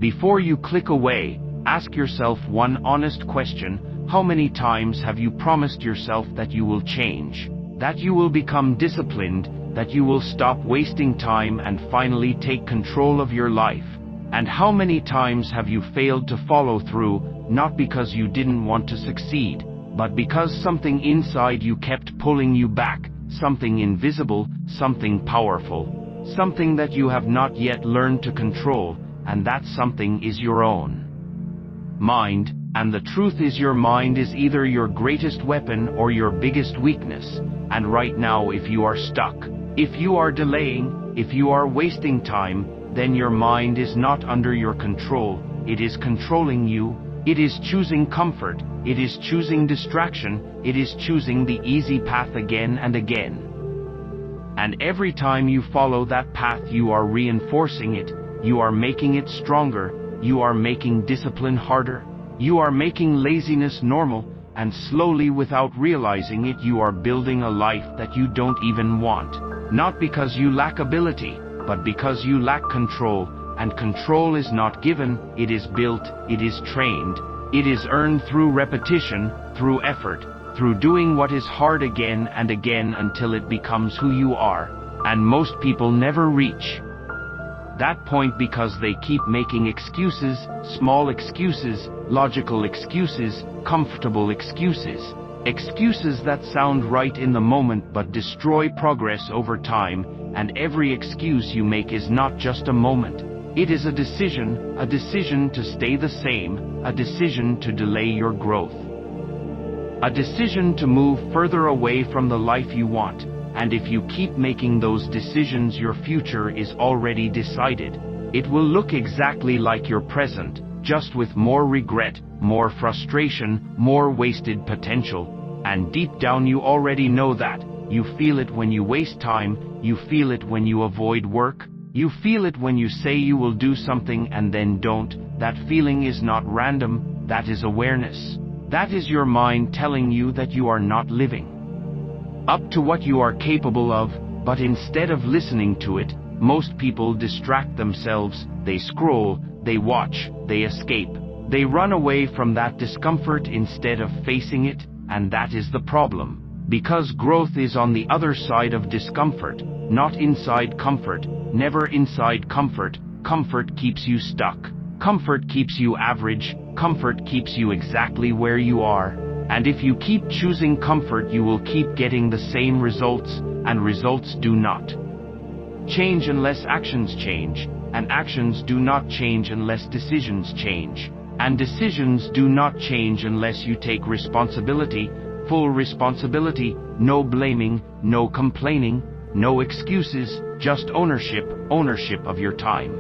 Before you click away, ask yourself one honest question: how many times have you promised yourself that you will change, that you will become disciplined, that you will stop wasting time and finally take control of your life? And how many times have you failed to follow through, not because you didn't want to succeed, but because something inside you kept pulling you back, something invisible, something powerful, something that you have not yet learned to control, and that something is your own mind. And the truth is, your mind is either your greatest weapon or your biggest weakness. And right now, if you are stuck, if you are delaying, if you are wasting time, then your mind is not under your control. It is controlling you. It is choosing comfort. It is choosing distraction. It is choosing the easy path again and again. And every time you follow that path, you are reinforcing it. You are making it stronger. You are making discipline harder. You are making laziness normal. And slowly, without realizing it, you are building a life that you don't even want. Not because you lack ability, but because you lack control. And control is not given, it is built, it is trained, it is earned through repetition, through effort, through doing what is hard again and again until it becomes who you are. And most people never reach that point because they keep making excuses, small excuses, logical excuses, comfortable excuses. Excuses that sound right in the moment but destroy progress over time. And every excuse you make is not just a moment. It is a decision to stay the same, a decision to delay your growth, a decision to move further away from the life you want. And if you keep making those decisions, your future is already decided. It will look exactly like your present, just with more regret, more frustration, more wasted potential. And deep down you already know that. You feel it when you waste time, you feel it when you avoid work, you feel it when you say you will do something and then don't. That feeling is not random, that is awareness. That is your mind telling you that you are not living up to what you are capable of. But instead of listening to it, most people distract themselves. They scroll, they watch, they escape. They run away from that discomfort instead of facing it, and that is the problem. Because growth is on the other side of discomfort, not inside comfort, never inside comfort. Comfort keeps you stuck. Comfort keeps you average. Comfort keeps you exactly where you are. And if you keep choosing comfort, you will keep getting the same results, and results do not change unless actions change, and actions do not change unless decisions change, and decisions do not change unless you take responsibility, full responsibility, no blaming, no complaining, no excuses, just ownership, ownership of your time,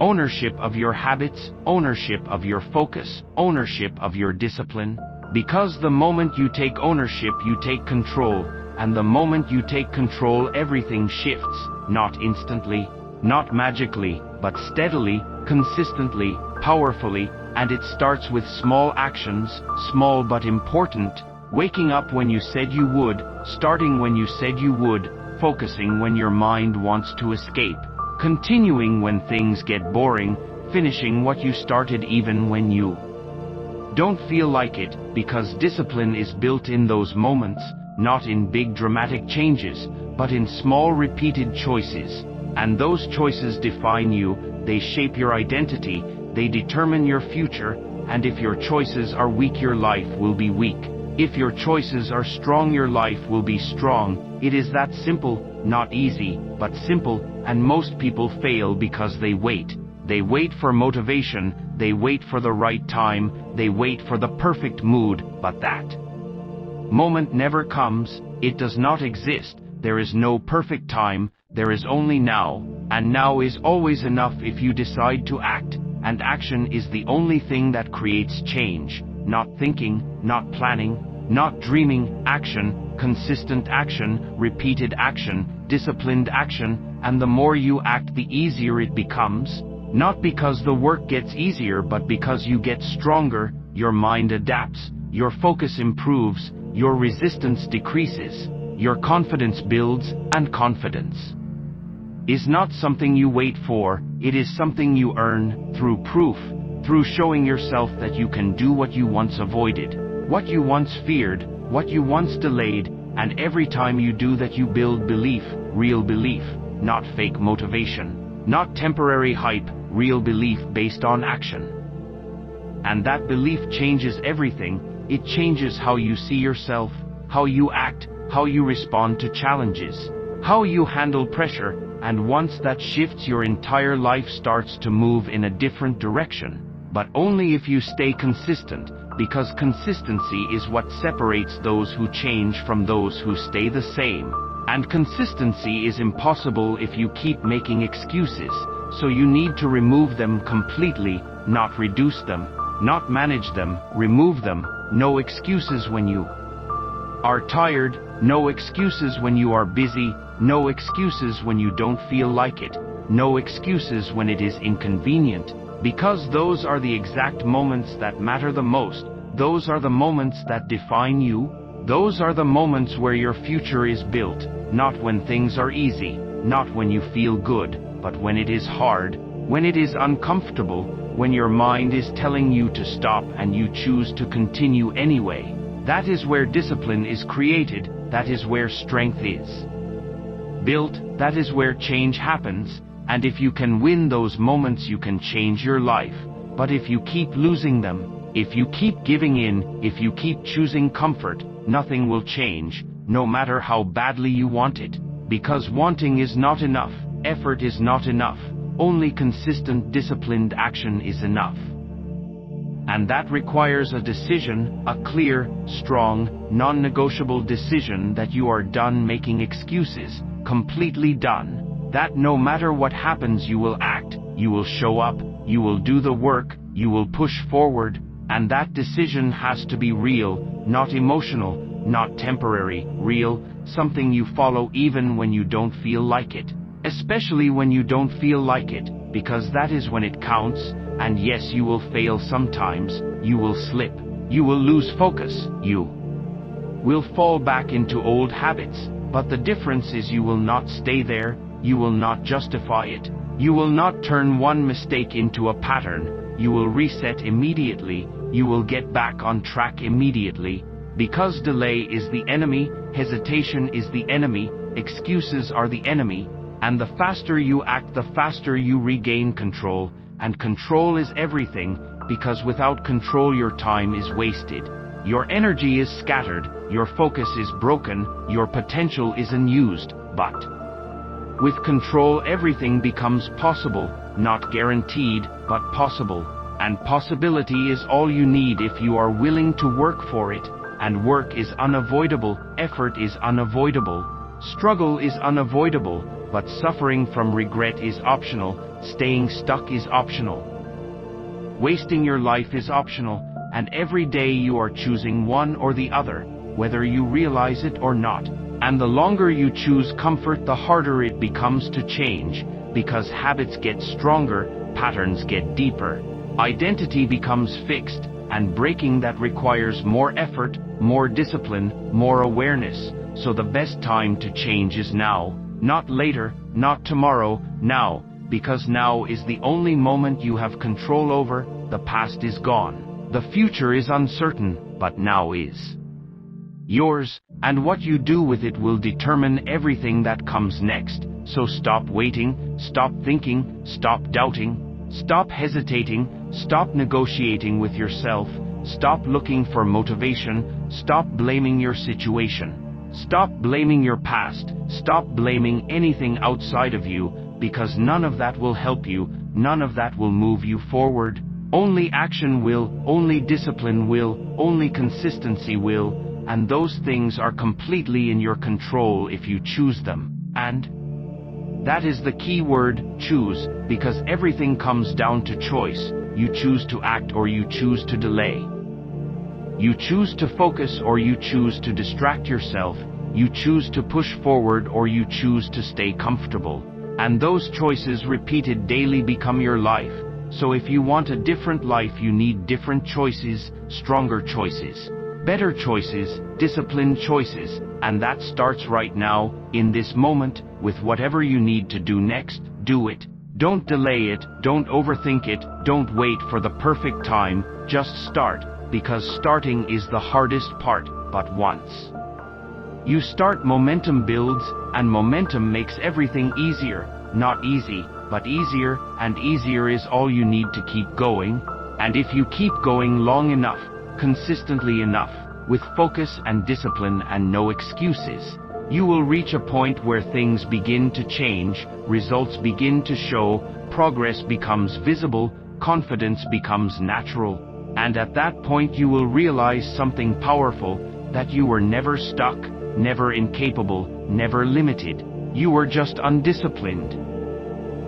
ownership of your habits, ownership of your focus, ownership of your discipline. Because the moment you take ownership, you take control, and the moment you take control, everything shifts, not instantly, not magically, but steadily, consistently, powerfully. And it starts with small actions, small but important. Waking up when you said you would, starting when you said you would, focusing when your mind wants to escape, continuing when things get boring, finishing what you started even when you don't feel like it. Because discipline is built in those moments, not in big dramatic changes, but in small repeated choices. And those choices define you, they shape your identity, they determine your future. And if your choices are weak, your life will be weak. If your choices are strong, your life will be strong. It is that simple, not easy, but simple. And most people fail because they wait. They wait for motivation, they wait for the right time, they wait for the perfect mood, but that moment never comes. It does not exist. There is no perfect time, there is only now, and now is always enough if you decide to act. And action is the only thing that creates change. Not thinking, not planning, not dreaming. Action, consistent action, repeated action, disciplined action. And the more you act, the easier it becomes. Not because the work gets easier, but because you get stronger, your mind adapts, your focus improves, your resistance decreases, your confidence builds, and confidence is not something you wait for, it is something you earn, through proof, through showing yourself that you can do what you once avoided, what you once feared, what you once delayed, and every time you do that you build belief, real belief, not fake motivation, not temporary hype, real belief based on action. And that belief changes everything. It changes how you see yourself, how you act, how you respond to challenges, how you handle pressure, and once that shifts, your entire life starts to move in a different direction. But only if you stay consistent, because consistency is what separates those who change from those who stay the same. And consistency is impossible if you keep making excuses, so you need to remove them completely, not reduce them, not manage them, remove them. No excuses when you are tired, no excuses when you are busy, no excuses when you don't feel like it, no excuses when it is inconvenient, because those are the exact moments that matter the most. Those are the moments that define you. Those are the moments where your future is built, not when things are easy, not when you feel good, but when it is hard, when it is uncomfortable, when your mind is telling you to stop and you choose to continue anyway. That is where discipline is created, that is where strength is built, that is where change happens, and if you can win those moments you can change your life. But if you keep losing them, if you keep giving in, if you keep choosing comfort, nothing will change, no matter how badly you want it. Because wanting is not enough, effort is not enough, only consistent disciplined action is enough. And that requires a decision, a clear, strong, non-negotiable decision that you are done making excuses, completely done. That no matter what happens you will act, you will show up, you will do the work, you will push forward, and that decision has to be real, not emotional, not temporary, real, something you follow even when you don't feel like it. Especially when you don't feel like it, because that is when it counts. And yes, you will fail sometimes, you will slip, you will lose focus, you will fall back into old habits, but the difference is you will not stay there, you will not justify it, you will not turn one mistake into a pattern, you will reset immediately, you will get back on track immediately, because delay is the enemy, hesitation is the enemy, excuses are the enemy, and the faster you act the faster you regain control. And control is everything, because without control your time is wasted, your energy is scattered, your focus is broken, your potential is unused. But with control everything becomes possible, not guaranteed, but possible. And possibility is all you need if you are willing to work for it. And work is unavoidable, effort is unavoidable, struggle is unavoidable, but suffering from regret is optional. Staying stuck is optional. Wasting your life is optional, and every day you are choosing one or the other, whether you realize it or not. And the longer you choose comfort, the harder it becomes to change, because habits get stronger, patterns get deeper, identity becomes fixed, and breaking that requires more effort, more discipline, more awareness. So the best time to change is now, not later, not tomorrow, now. Because now is the only moment you have control over. The past is gone. The future is uncertain, but now is yours, and what you do with it will determine everything that comes next. So stop waiting, stop thinking, stop doubting, stop hesitating, stop negotiating with yourself, stop looking for motivation, stop blaming your situation, stop blaming your past, stop blaming anything outside of you. Because none of that will help you, none of that will move you forward. Only action will, only discipline will, only consistency will, and those things are completely in your control if you choose them. And that is the key word, choose, because everything comes down to choice. You choose to act or you choose to delay. You choose to focus or you choose to distract yourself. You choose to push forward or you choose to stay comfortable. And those choices repeated daily become your life. So if you want a different life you need different choices, stronger choices, better choices, disciplined choices, and that starts right now, in this moment, with whatever you need to do next. Do it. Don't delay it, don't overthink it, don't wait for the perfect time, just start, because starting is the hardest part, but once you start, momentum builds, and momentum makes everything easier. Not easy, but easier, and easier is all you need to keep going. And if you keep going long enough, consistently enough, with focus and discipline and no excuses, you will reach a point where things begin to change, results begin to show, progress becomes visible, confidence becomes natural, and at that point you will realize something powerful, that you were never stuck, never incapable, never limited. You were just undisciplined.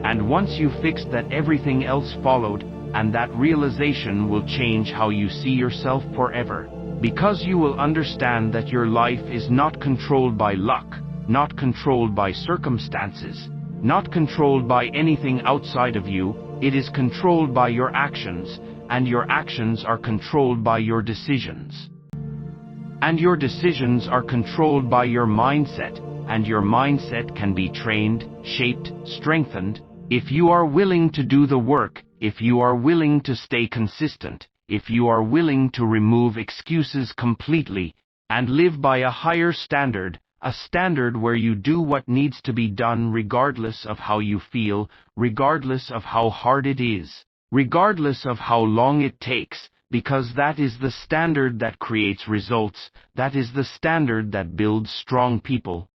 And once you fixed that, everything else followed, and that realization will change how you see yourself forever. Because you will understand that your life is not controlled by luck, not controlled by circumstances, not controlled by anything outside of you. It is controlled by your actions, and your actions are controlled by your decisions. And your decisions are controlled by your mindset, and your mindset can be trained, shaped, strengthened, if you are willing to do the work, if you are willing to stay consistent, if you are willing to remove excuses completely, and live by a higher standard, a standard where you do what needs to be done regardless of how you feel, regardless of how hard it is, regardless of how long it takes, because that is the standard that creates results, that is the standard that builds strong people.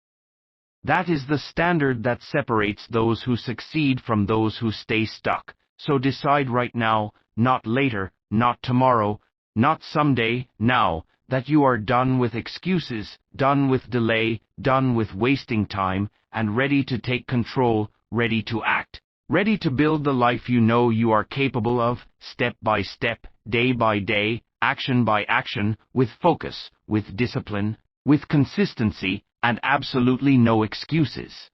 That is the standard that separates those who succeed from those who stay stuck. So decide right now, not later, not tomorrow, not someday, now, that you are done with excuses, done with delay, done with wasting time, and ready to take control, ready to act, ready to build the life you know you are capable of, step by step, day by day, action by action, with focus, with discipline, with consistency, and absolutely no excuses.